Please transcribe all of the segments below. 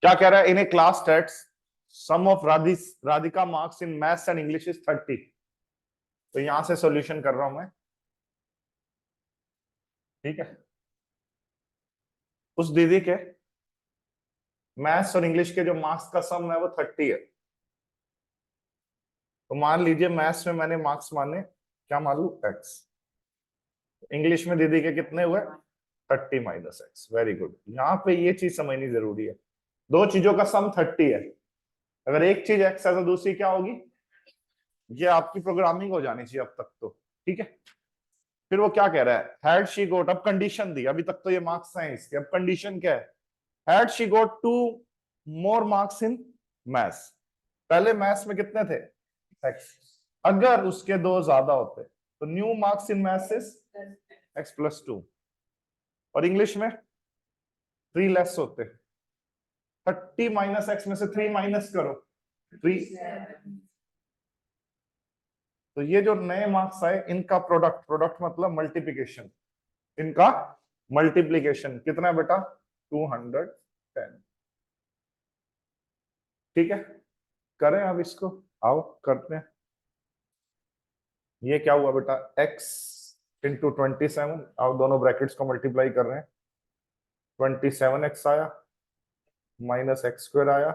क्या कह रहा है? In a class test sum of Radhika marks in maths and English is 30। तो यहां से सॉल्यूशन कर रहा हूं मैं, ठीक है। उस दीदी के मैथ्स और इंग्लिश के जो मार्क्स का सम है वो 30 है। तो मान लीजिए मैथ्स में मैंने मार्क्स माने, क्या मान लू, एक्स। इंग्लिश में दीदी के कितने हुए? 30 माइनस एक्स। Very good. यहाँ पे ये चीज समझनी जरूरी है, दो चीजों का सम 30 है। अगर एक चीज एक्स है तो दूसरी क्या होगी? ये आपकी प्रोग्रामिंग हो जानी चाहिए अब तक तो, ठीक है। फिर वो क्या कह रहा है? हैड शी गोट, अब कंडीशन दी, अभी तक तो ये मार्क्स हैं इसके, अब कंडीशन क्या है? Had she got 2 more marks in maths. पहले मैथ्स में कितने थे? एक्स। अगर उसके दो ज्यादा होते तो new marks in maths is x plus 2, और इंग्लिश में 3 लेस होते। 30 माइनस एक्स में से 3 माइनस करो, 3। तो ये जो नए मार्क्स आए इनका प्रोडक्ट, प्रोडक्ट मतलब मल्टीप्लिकेशन, इनका मल्टीप्लिकेशन कितना है बेटा? 210। ठीक है, करें अब इसको, आओ करते हैं। ये क्या हुआ बेटा? x इंटू 27, आप दोनों ब्रैकेट्स को मल्टीप्लाई कर रहे हैं। 27x आया, माइनस एक्स स्क्वायर आया,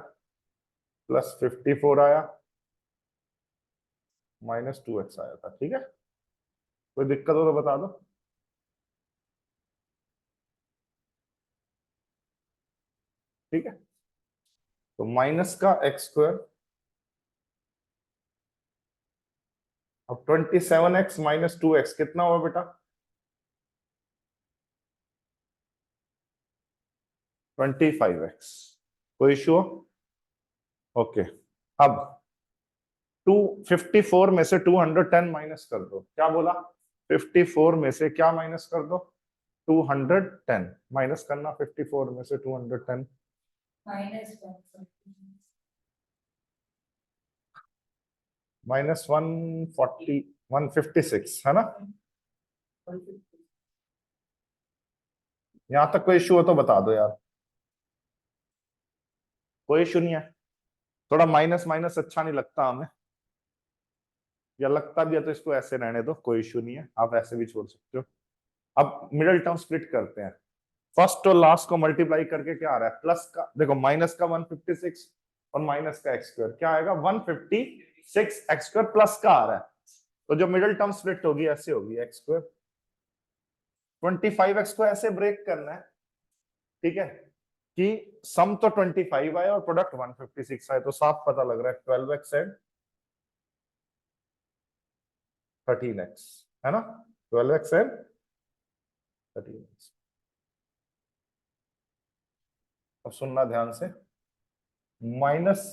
प्लस 54 आया, माइनस 2x आया था। ठीक है, कोई दिक्कत हो तो बता दो। ठीक है, तो माइनस का एक्स स्क्वायर, अब 27x माइनस 2x कितना हुआ बेटा? 25x। कोई इशू हो? ओके। अब 254 में से 210 माइनस कर दो। क्या बोला? 54 में से क्या माइनस कर दो? 210 माइनस करना। 54 में से 210 माइनस 140, 156 है ना? यहां तक कोई इशू हो तो बता दो यार। कोई इशू नहीं है? थोड़ा माइनस माइनस अच्छा नहीं लगता हमें, या लगता भी है तो इसको ऐसे रहने दो, कोई इशू नहीं है, आप ऐसे भी छोड़ सकते हो। अब मिडिल टर्म स्प्लिट करते हैं। फर्स्ट और लास्ट को मल्टीप्लाई करके क्या आ रहा है? प्लस का, देखो माइनस का 156 और माइनस का एक्स स्क्वायर, क्या आएगा? 156 एक्स स्क्वायर प्लस का आ रहा है। तो जो मिडिल टर्म स्प्लिट होगी ऐसे होगी, एक्स स्क्वायर 25x को ऐसे ब्रेक करना है, ठीक है, कि सम तो 25 आए और प्रोडक्ट 156 आए। तो साफ पता लग रहा है 12x एंड 13x, है ना? 12x and 13x। अब सुनना ध्यान से, माइनस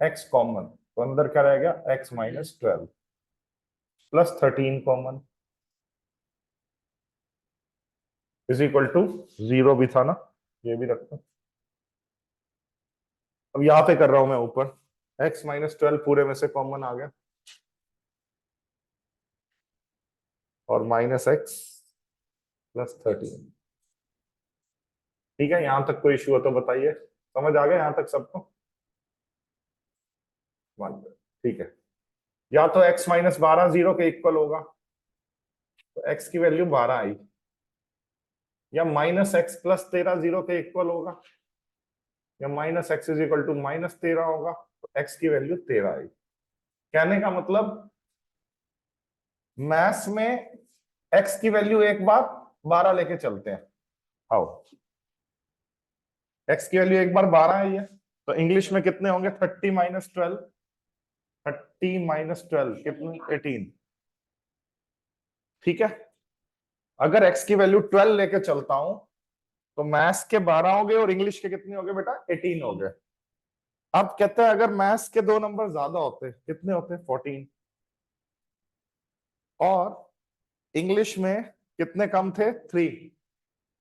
एक्स कॉमन, तो अंदर क्या रह गया? x minus 12 plus 13 common is equal to 0 भी था ना, ये भी रखता। अब यहां पे कर रहा हूं मैं ऊपर, x माइनस 12 पूरे में से कॉमन आ गया, और माइनस एक्स प्लस 13। ठीक है, यहां तक कोई इशू हो तो बताइए। समझ आ गया यहां तक सबको? ठीक है, या तो x माइनस 12 0 के इक्वल होगा, तो x की वैल्यू 12 आई, या माइनस एक्स प्लस 13 0 के इक्वल होगा, या minus x is equal to minus 13 होगा, तो x की वैल्यू 13 आई। कहने का मतलब मैथ्स में x की वैल्यू एक बार 12 लेके चलते हैं। आओ, x की वैल्यू एक बार 12 आई है, तो इंग्लिश में कितने होंगे? 30 माइनस 12, 30 माइनस 12 कितनी? 18। ठीक है, अगर x की वैल्यू 12 लेके चलता हूं तो मैथ्स के 12 हो गए और इंग्लिश के कितने हो गए बेटा? 18 हो गए। अब कहते हैं अगर मैथ्स के दो नंबर ज्यादा होते, कितने होते? 14। और इंग्लिश में कितने कम थे? 3।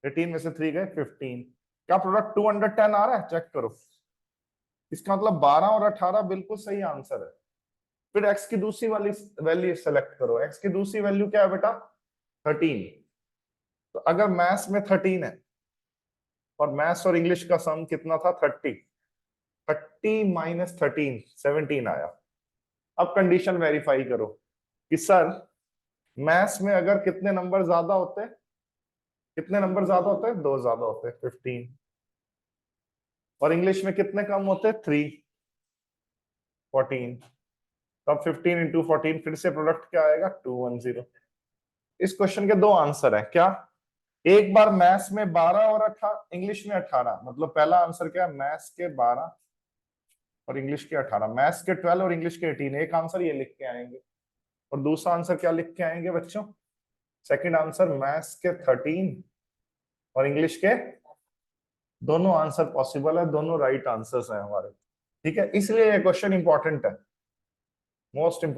18 में से 3 गए 15। क्या प्रोडक्ट 210 आ रहा है? चेक करो। इसका मतलब 12 और 18 बिल्कुल सही आंसर है। फिर x की दूसरी वाली वैल्यू सेलेक्ट करो। x की दूसरी वैल्यू क्या है बेटा? 13। तो अगर मैथ्स में 13 है और मैथ्स और इंग्लिश का सम कितना था 30, 30 माइनस 13 17 आया। अब कंडीशन वेरीफाई करो कि सर मैथ्स में अगर कितने नंबर ज्यादा होते हैं, कितने नंबर ज्यादा होते हैं, 2 ज्यादा होते हैं 15, और इंग्लिश में कितने कम होते हैं 3 14। तो अब 15 इंटू 14 फिर से प्रोडक्ट क्या आएगा 210। इस क्वेश्चन के दो आंसर है क्या, एक बार मैथ्स में 12 और 18, इंग्लिश में 18, मतलब पहला आंसर क्या है मैथ्स के 12 और इंग्लिश के 18, मैथ्स के 12 और इंग्लिश के 18, एक आंसर ये लिख के आएंगे। और दूसरा आंसर क्या लिख के आएंगे बच्चों, सेकंड आंसर मैथ्स के 13 और इंग्लिश के, दोनों आंसर पॉसिबल है, दोनों राइट आंसर्स हैं हमारे। ठीक है, इसलिए ये क्वेश्चन इंपॉर्टेंट है, मोस्ट इंपॉर्टेंट।